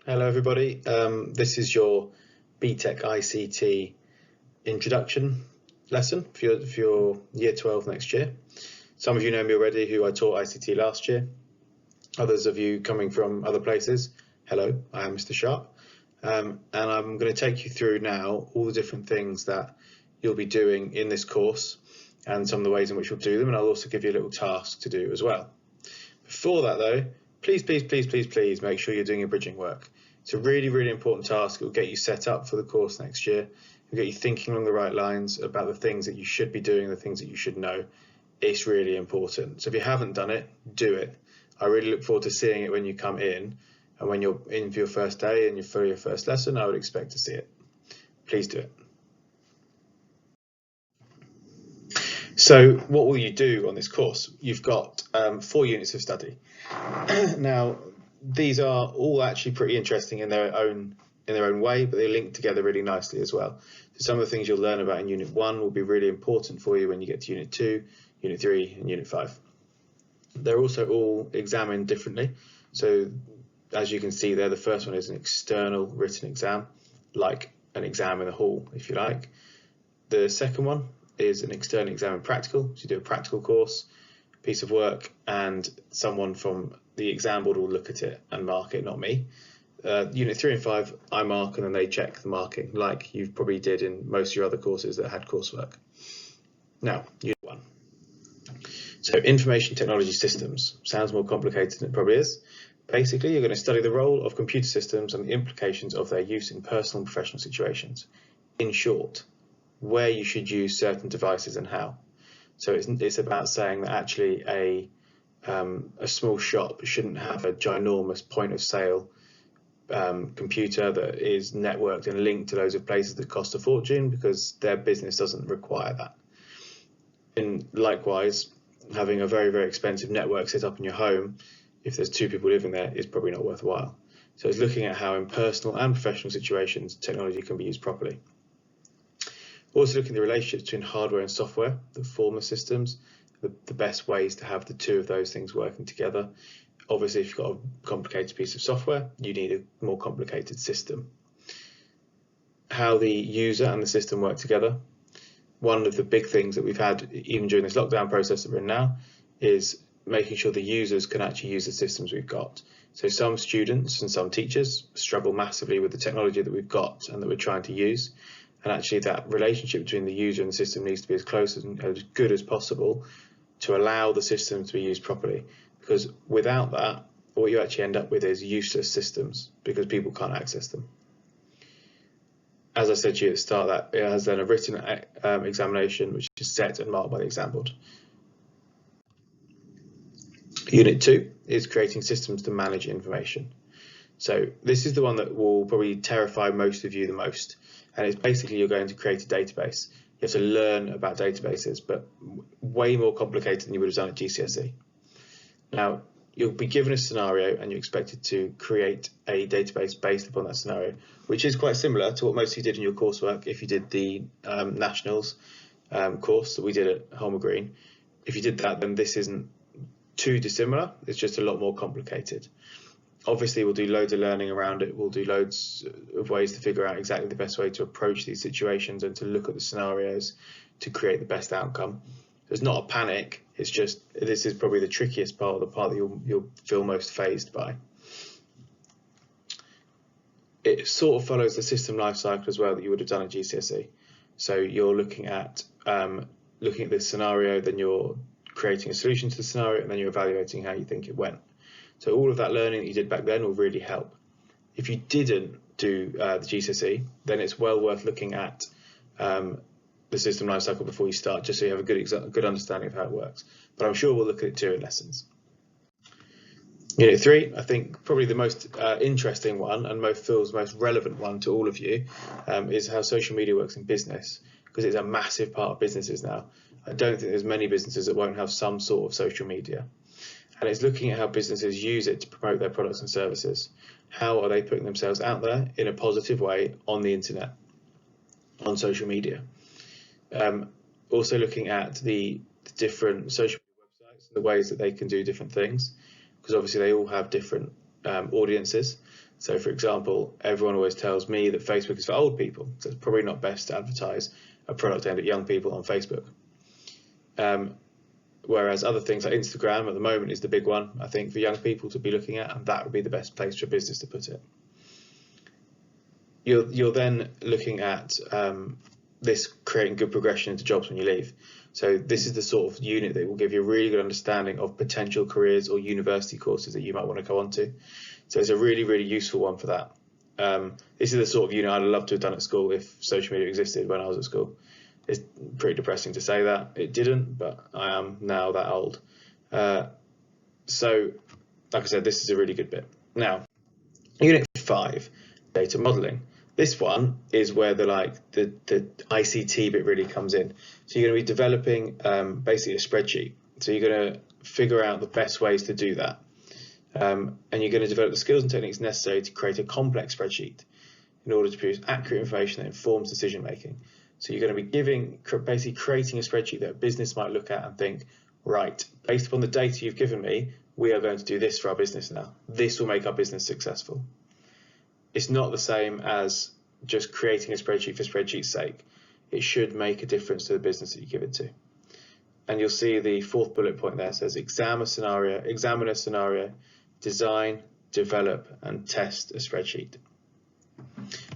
Hello everybody, this is your Btec ICT introduction lesson for your Year 12 next year. Some of you know me already who I taught ICT last year. Others of you coming from other places, hello, I am Mr. Sharp. And I'm going to take you through now all the different things that you'll be doing in this course and some of the ways in which you'll do them, and I'll also give you a little task to do as well. Before that though, please make sure you're doing your bridging work. It's a really important task. It will get you set up for the course next year. It'll get you thinking along the right lines about the things that you should be doing, the things that you should know. It's really important. So if you haven't done it, do it. I really look forward to seeing it when you come in, and when you're in for your first day and you're for your first lesson, I would expect to see it. Please do it. So what will you do on this course? You've got 4 units of study. Now, these are all actually pretty interesting in their own way, but they link together really nicely as well. So some of the things you'll learn about in Unit 1 will be really important for you when you get to Unit 2, Unit 3 and Unit 5. They're also all examined differently. So as you can see there, the first one is an external written exam, like an exam in the hall, if you like. The second one is an external exam in practical. So you do a practical course, piece of work, and someone from the exam board will look at it and mark it, not me. Unit 3 and 5, I mark and then they check the marking, like you probably did in most of your other courses that had coursework. Now, Unit 1. So information technology systems. Sounds more complicated than it probably is. Basically, you're going to study the role of computer systems and the implications of their use in personal and professional situations. In short, where you should use certain devices and how. So it's about saying that actually a small shop shouldn't have a ginormous point of sale computer that is networked and linked to loads of places that cost a fortune, because their business doesn't require that. And likewise, having a very expensive network set up in your home, if there's 2 people living there, is probably not worthwhile. So it's looking at how in personal and professional situations technology can be used properly. Also looking at the relationships between hardware and software that form the systems, the best ways to have the 2 of those things working together. Obviously, if you've got a complicated piece of software, you need a more complicated system. How the user and the system work together. One of the big things that we've had, even during this lockdown process that we're in now, is making sure the users can actually use the systems we've got. So some students and some teachers struggle massively with the technology that we've got and that we're trying to use. And actually that relationship between the user and the system needs to be as close and as good as possible to allow the system to be used properly. Because without that, what you actually end up with is useless systems because people can't access them. As I said to you at the start, that it has then a written examination which is set and marked by the exam board. Unit 2 is creating systems to manage information. So this is the one that will probably terrify most of you the most. And it's basically you're going to create a database. You have to learn about databases, but way more complicated than you would have done at GCSE. Now, you'll be given a scenario and you're expected to create a database based upon that scenario, which is quite similar to what most of you did in your coursework if you did the Nationals course that we did at Holmer Green. If you did that, then this isn't too dissimilar, it's just a lot more complicated. Obviously, we'll do loads of learning around it. We'll do loads of ways to figure out exactly the best way to approach these situations and to look at the scenarios to create the best outcome. There's not a panic. It's just this is probably the trickiest part, or the part that you'll feel most phased by. It sort of follows the system life cycle as well that you would have done at GCSE. So you're looking at the scenario, then you're creating a solution to the scenario, and then you're evaluating how you think it went. So all of that learning that you did back then will really help. If you didn't do the GCSE, then it's well worth looking at the system lifecycle before you start, just so you have a good understanding of how it works. But I'm sure we'll look at it too in lessons. Unit 3, I think probably the most interesting one and feels most relevant one to all of you is how social media works in business, because it's a massive part of businesses now. I don't think there's many businesses that won't have some sort of social media. And it's looking at how businesses use it to promote their products and services. How are they putting themselves out there in a positive way on the internet, on social media? Also looking at the different social media websites, the ways that they can do different things, because obviously they all have different audiences. So for example, everyone always tells me that Facebook is for old people, so it's probably not best to advertise a product aimed at young people on Facebook. Whereas other things like Instagram at the moment is the big one, I think, for young people to be looking at, and that would be the best place for a business to put it. You're then looking at this creating good progression into jobs when you leave. So this is the sort of unit that will give you a really good understanding of potential careers or university courses that you might want to go on to. So it's a really, really useful one for that. This is the sort of unit I'd love to have done at school if social media existed when I was at school. It's pretty depressing to say that it didn't, but I am now that old. So, like I said, this is a really good bit. Now, Unit 5, data modelling. This one is where the ICT bit really comes in. So you're going to be developing basically a spreadsheet. So you're going to figure out the best ways to do that. And you're going to develop the skills and techniques necessary to create a complex spreadsheet in order to produce accurate information that informs decision making. So you're going to be basically creating a spreadsheet that a business might look at and think, right, based upon the data you've given me, we are going to do this for our business now. This will make our business successful. It's not the same as just creating a spreadsheet for spreadsheet's sake. It should make a difference to the business that you give it to. And you'll see the fourth bullet point there says examine a scenario, design, develop, and test a spreadsheet.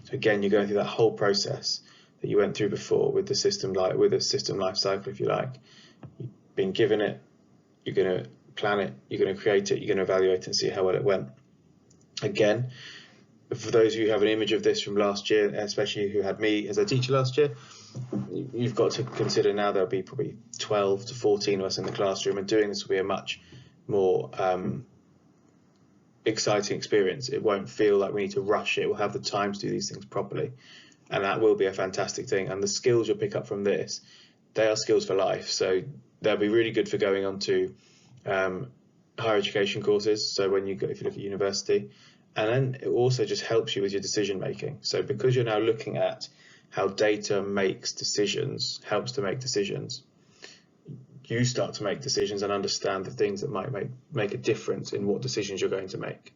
So again, you're going through that whole process that you went through before with the system life cycle, if you like. You've been given it, you're going to plan it, you're going to create it, you're going to evaluate it and see how well it went. Again, for those of you who have an image of this from last year, especially who had me as a teacher last year, you've got to consider now there'll be probably 12 to 14 of us in the classroom, and doing this will be a much more exciting experience. It won't feel like we need to rush it. We'll have the time to do these things properly, and that will be a fantastic thing. And the skills you'll pick up from this, they are skills for life, so they'll be really good for going on to higher education courses, so if you look at university. And then it also just helps you with your decision making. So because you're now looking at how data makes decisions, helps to make decisions, you start to make decisions and understand the things that might make a difference in what decisions you're going to make.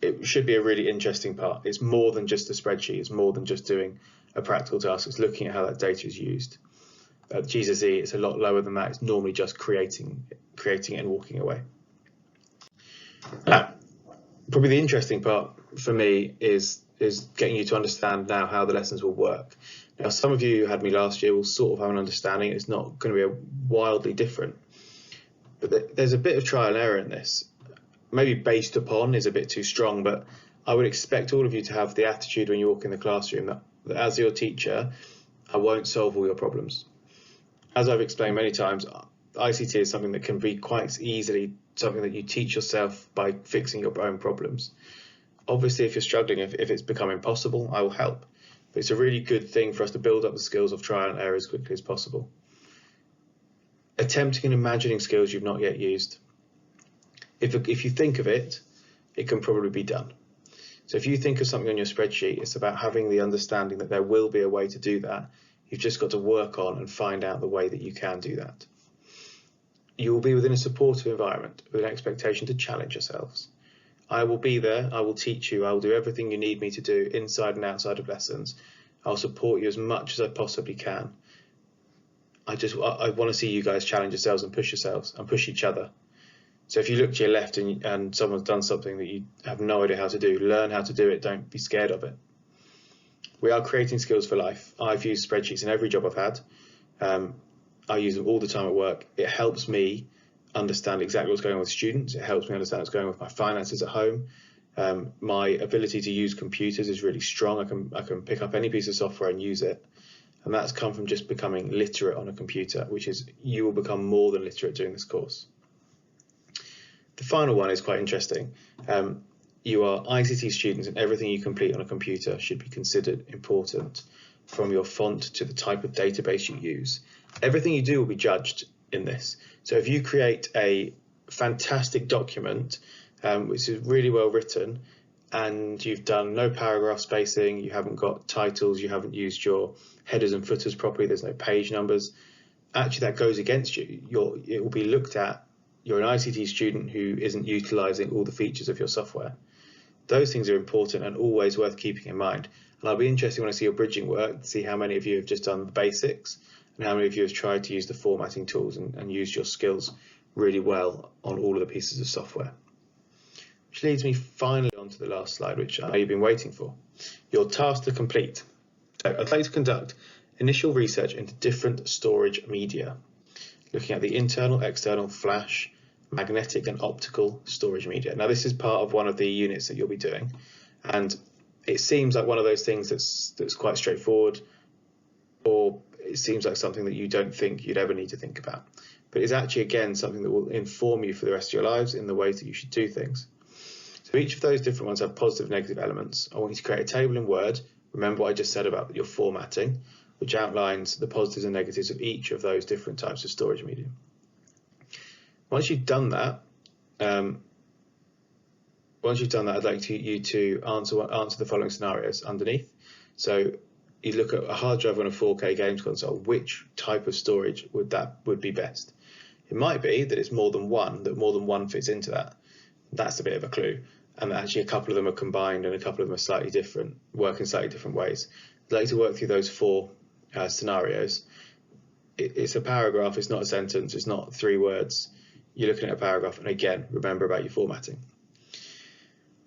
It should be a really interesting part. It's more than just a spreadsheet. It's more than just doing a practical task. It's looking at how that data is used. At GCSE, it's a lot lower than that. It's normally just creating it and walking away. Now, probably the interesting part for me is getting you to understand now how the lessons will work. Now, some of you who had me last year will sort of have an understanding. It's not going to be wildly different, but there's a bit of trial and error in this. Maybe based upon is a bit too strong, but I would expect all of you to have the attitude when you walk in the classroom that as your teacher, I won't solve all your problems. As I've explained many times, ICT is something that can be quite easily something that you teach yourself by fixing your own problems. Obviously, if you're struggling, if it's become impossible, I will help. But it's a really good thing for us to build up the skills of trial and error as quickly as possible. Attempting and imagining skills you've not yet used. If you think of it, it can probably be done. So if you think of something on your spreadsheet, it's about having the understanding that there will be a way to do that. You've just got to work on and find out the way that you can do that. You will be within a supportive environment with an expectation to challenge yourselves. I will be there, I will teach you, I will do everything you need me to do inside and outside of lessons. I'll support you as much as I possibly can. I want to see you guys challenge yourselves and push each other. So if you look to your left and someone's done something that you have no idea how to do, learn how to do it, don't be scared of it. We are creating skills for life. I've used spreadsheets in every job I've had. I use them all the time at work. It helps me understand exactly what's going on with students. It helps me understand what's going on with my finances at home. My ability to use computers is really strong. I can pick up any piece of software and use it. And that's come from just becoming literate on a computer, which is you will become more than literate during this course. The final one is quite interesting. You are ICT students, and everything you complete on a computer should be considered important, from your font to the type of database you use. Everything you do will be judged in this. So if you create a fantastic document, which is really well written, and you've done no paragraph spacing, you haven't got titles, you haven't used your headers and footers properly, there's no page numbers, actually that goes against you. It will be looked at, you're an ICT student who isn't utilising all the features of your software. Those things are important and always worth keeping in mind. And I'll be interested when I see your bridging work to see how many of you have just done the basics and how many of you have tried to use the formatting tools and used your skills really well on all of the pieces of software. Which leads me finally on to the last slide, which I know you've been waiting for. Your task to complete. So I'd like to conduct initial research into different storage media, looking at the internal, external, flash, magnetic and optical storage media. Now this is part of one of the units that you'll be doing, and it seems like one of those things that's quite straightforward, or it seems like something that you don't think you'd ever need to think about. But it's actually, again, something that will inform you for the rest of your lives in the ways that you should do things. So each of those different ones have positive and negative elements. I want you to create a table in Word. Remember what I just said about your formatting, which outlines the positives and negatives of each of those different types of storage medium. Once you've done that, I'd like you to answer the following scenarios underneath. So you look at a hard drive on a 4K games console. Which type of storage would be best? It might be that it's more than one fits into that. That's a bit of a clue. And actually a couple of them are combined and a couple of them are slightly different, work in slightly different ways. I'd like to work through those four scenarios. It's a paragraph, it's not a sentence, it's not 3 words. You're looking at a paragraph, and again, remember about your formatting.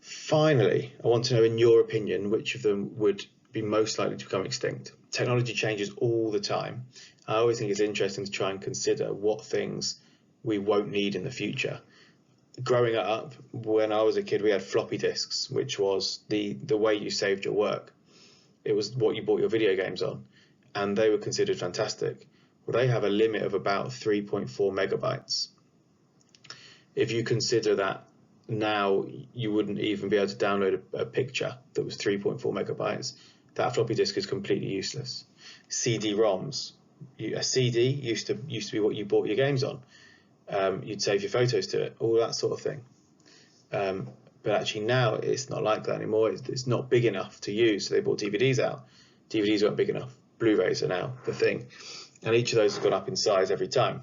Finally, I want to know, in your opinion, which of them would be most likely to become extinct. Technology changes all the time. I always think it's interesting to try and consider what things we won't need in the future. Growing up, when I was a kid, we had floppy disks, which was the way you saved your work. It was what you bought your video games on, and they were considered fantastic. Well, they have a limit of about 3.4 megabytes. If you consider that now you wouldn't even be able to download a picture that was 3.4 megabytes, that floppy disk is completely useless. CD-ROMs, a CD used to be what you bought your games on. You'd save your photos to it, all that sort of thing. But actually now it's not like that anymore. It's not big enough to use, so they brought DVDs out. DVDs weren't big enough. Blu-rays are now the thing, and each of those has gone up in size every time,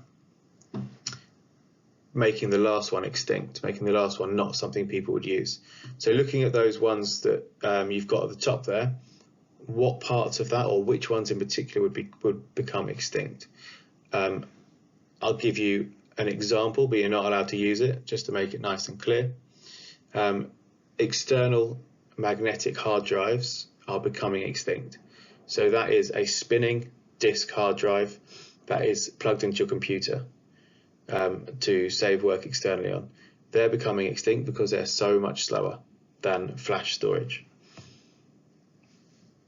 making the last one extinct, making the last one not something people would use. So looking at those ones that you've got at the top there, what parts of that, or which ones in particular, would become extinct? I'll give you an example, but you're not allowed to use it, just to make it nice and clear. External magnetic hard drives are becoming extinct. So that is a spinning disk hard drive that is plugged into your computer to save work externally on. They're becoming extinct because they're so much slower than flash storage.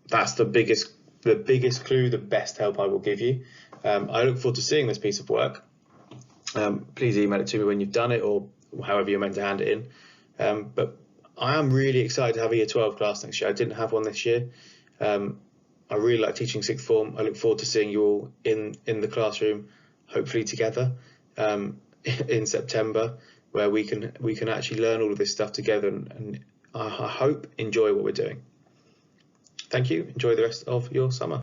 That's the biggest clue, the best help I will give you. I look forward to seeing this piece of work. Please email it to me when you've done it, or however you're meant to hand it in. But I am really excited to have a Year 12 class next year. I didn't have one this year. I really like teaching sixth form. I look forward to seeing you all in the classroom, hopefully together in September, where we can actually learn all of this stuff together and I hope enjoy what we're doing. Thank you. Enjoy the rest of your summer.